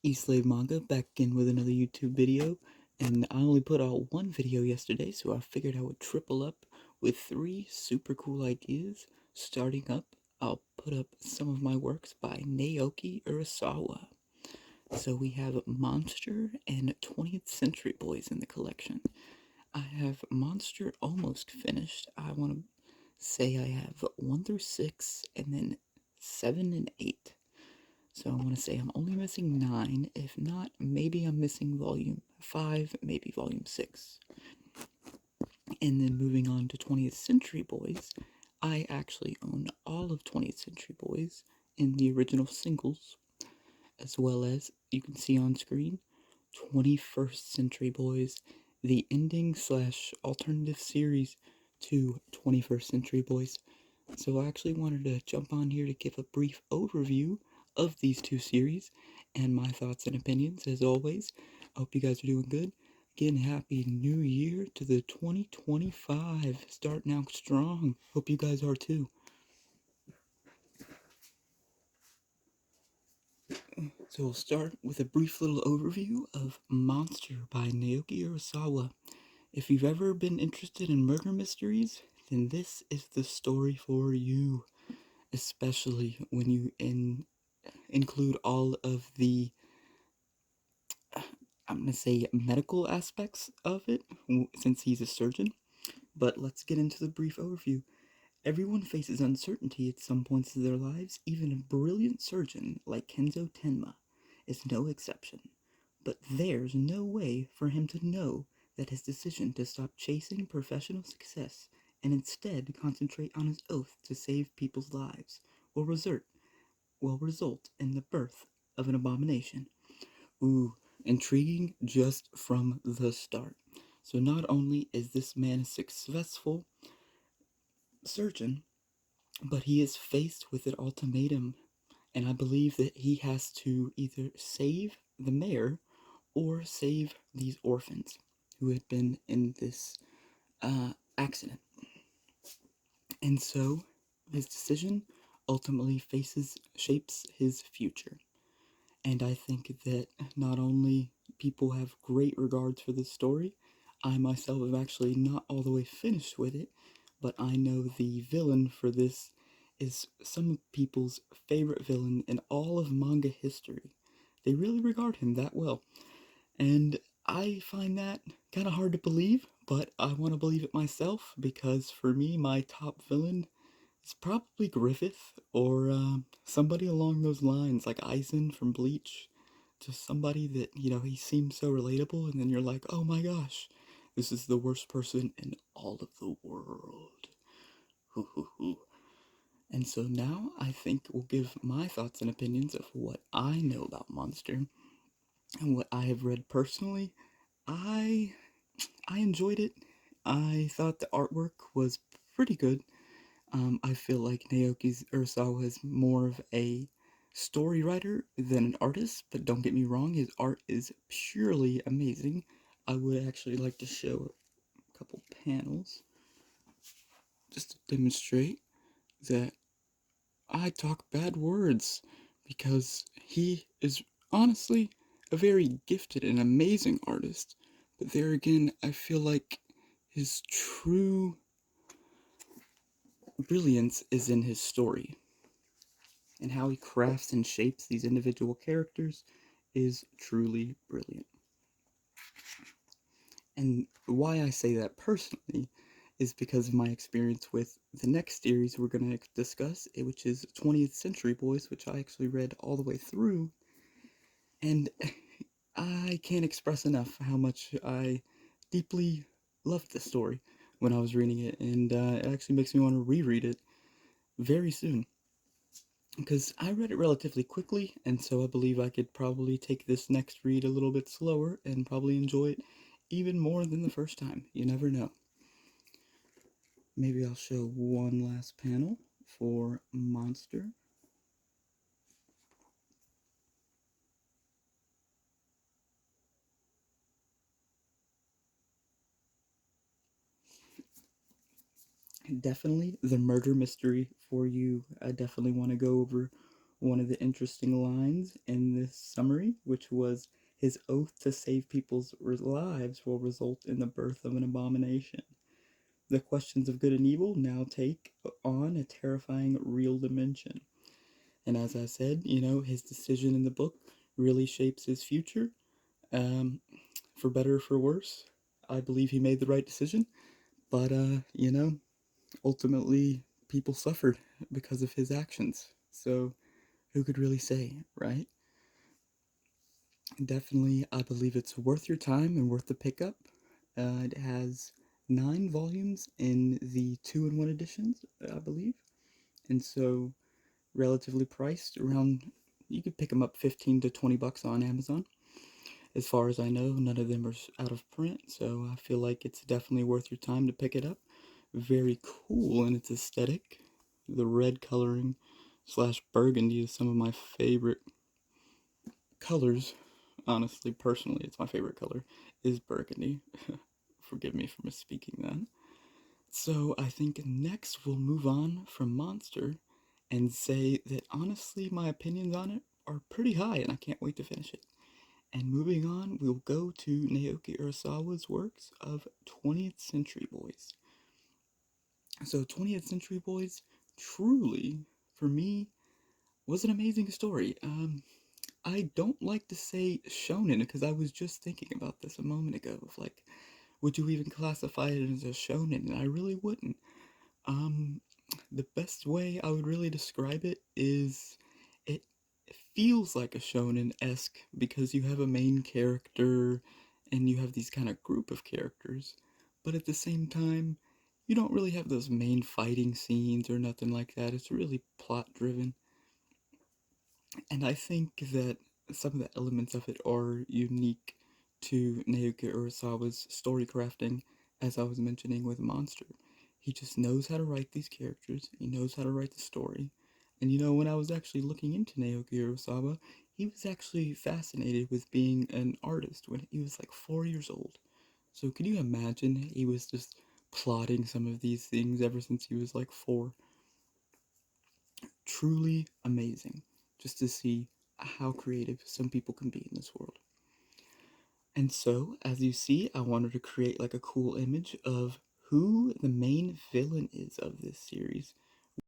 E-Slave Manga back in with another YouTube video, and I only put out one video yesterday, so I figured I would triple up with three super cool ideas. Starting up, I'll put up some of my works by Naoki Urasawa. So we have Monster and 20th Century Boys in the collection. I have Monster almost finished. I want to say I have 1 through 6, and then 7 and 8. So I want to say I'm only missing 9. If not, maybe I'm missing volume 5, maybe volume 6. And then moving on to 20th Century Boys, I actually own all of 20th Century Boys in the original singles, as well as you can see on screen 21st Century Boys, the ending slash alternative series to 21st Century Boys. So I actually wanted to jump on here to give a brief overview of these two series and my thoughts and opinions as always. I hope you guys are doing good. Again, happy new year to the 2025. Starting out strong. Hope you guys are too. So we'll start with a brief little overview of Monster by Naoki Urasawa. If you've ever been interested in murder mysteries, then this is the story for you, especially when you include all of the, I'm going to say, medical aspects of it, since he's a surgeon. But let's get into the brief overview. Everyone faces uncertainty at some points of their lives. Even a brilliant surgeon like Kenzo Tenma is no exception. But there's no way for him to know that his decision to stop chasing professional success and instead concentrate on his oath to save people's lives will result in the birth of an abomination. Ooh, intriguing just from the start. So not only is this man a successful surgeon, but he is faced with an ultimatum, and I believe that he has to either save the mayor or save these orphans who had been in this accident. And so his decision ultimately shapes his future. And I think that not only people have great regards for this story, I myself have actually not all the way finished with it, but I know the villain for this is some people's favorite villain in all of manga history. They really regard him that well. And I find that kind of hard to believe, but I want to believe it myself because for me, my top villain is probably Griffith or somebody along those lines, like Aizen from Bleach. Just somebody that, he seems so relatable, and then you're like, oh my gosh, this is the worst person in all of the world. Hoo hoo hoo. And so now I think we'll give my thoughts and opinions of what I know about Monster and what I have read personally. I I enjoyed it. I thought the artwork was pretty good. I feel like Naoki Urasawa is more of a story writer than an artist, but don't get me wrong, his art is purely amazing. I would actually like to show a couple panels just to demonstrate that I talk bad words because he is honestly a very gifted and amazing artist. But there again, I feel like his true brilliance is in his story, and how he crafts and shapes these individual characters is truly brilliant. And why I say that personally is because of my experience with the next series we're going to discuss, which is 20th Century Boys, which I actually read all the way through. And I can't express enough how much I deeply loved this story when I was reading it, and it actually makes me want to reread it very soon. Because I read it relatively quickly, and so I believe I could probably take this next read a little bit slower and probably enjoy it even more than the first time. You never know. Maybe I'll show one last panel for Monster. Definitely the murder mystery for you. I definitely want to go over one of the interesting lines in this summary, which was his oath to save people's lives will result in the birth of an abomination. The questions of good and evil now take on a terrifying real dimension. And as I said, his decision in the book really shapes his future, um, for better or for worse. I believe he made the right decision, but, ultimately people suffered because of his actions. So who could really say, right? Definitely, I believe it's worth your time and worth the pickup. It has 9 volumes in the 2-in-1 editions, I believe. And so relatively priced around, you could pick them up 15 to 20 bucks on Amazon. As far as I know, none of them are out of print, so I feel like it's definitely worth your time to pick it up. Very cool in its aesthetic. The red coloring slash burgundy is some of my favorite colors. Honestly, personally, it's my favorite color, is burgundy. Forgive me for misspeaking that. So I think next we'll move on from Monster and say that honestly my opinions on it are pretty high and I can't wait to finish it. And moving on, we'll go to Naoki Urasawa's works of 20th Century Boys. So 20th Century Boys truly, for me, was an amazing story. I don't like to say shonen because I was just thinking about this a moment ago of like, would you even classify it as a shonen? And I really wouldn't. Um, the best way I would really describe it is it feels like a shonen-esque because you have a main character and you have these kind of group of characters, but at the same time, you don't really have those main fighting scenes or nothing like that. It's really plot driven. And I think that some of the elements of it are unique to Naoki Urasawa's story crafting, as I was mentioning with Monster. He just knows how to write these characters, he knows how to write the story. And when I was actually looking into Naoki Urasawa, he was actually fascinated with being an artist when he was like 4 years old. So, could you imagine he was just plotting some of these things ever since he was like 4? Truly amazing just to see how creative some people can be in this world. And so, as you see, I wanted to create like a cool image of who the main villain is of this series.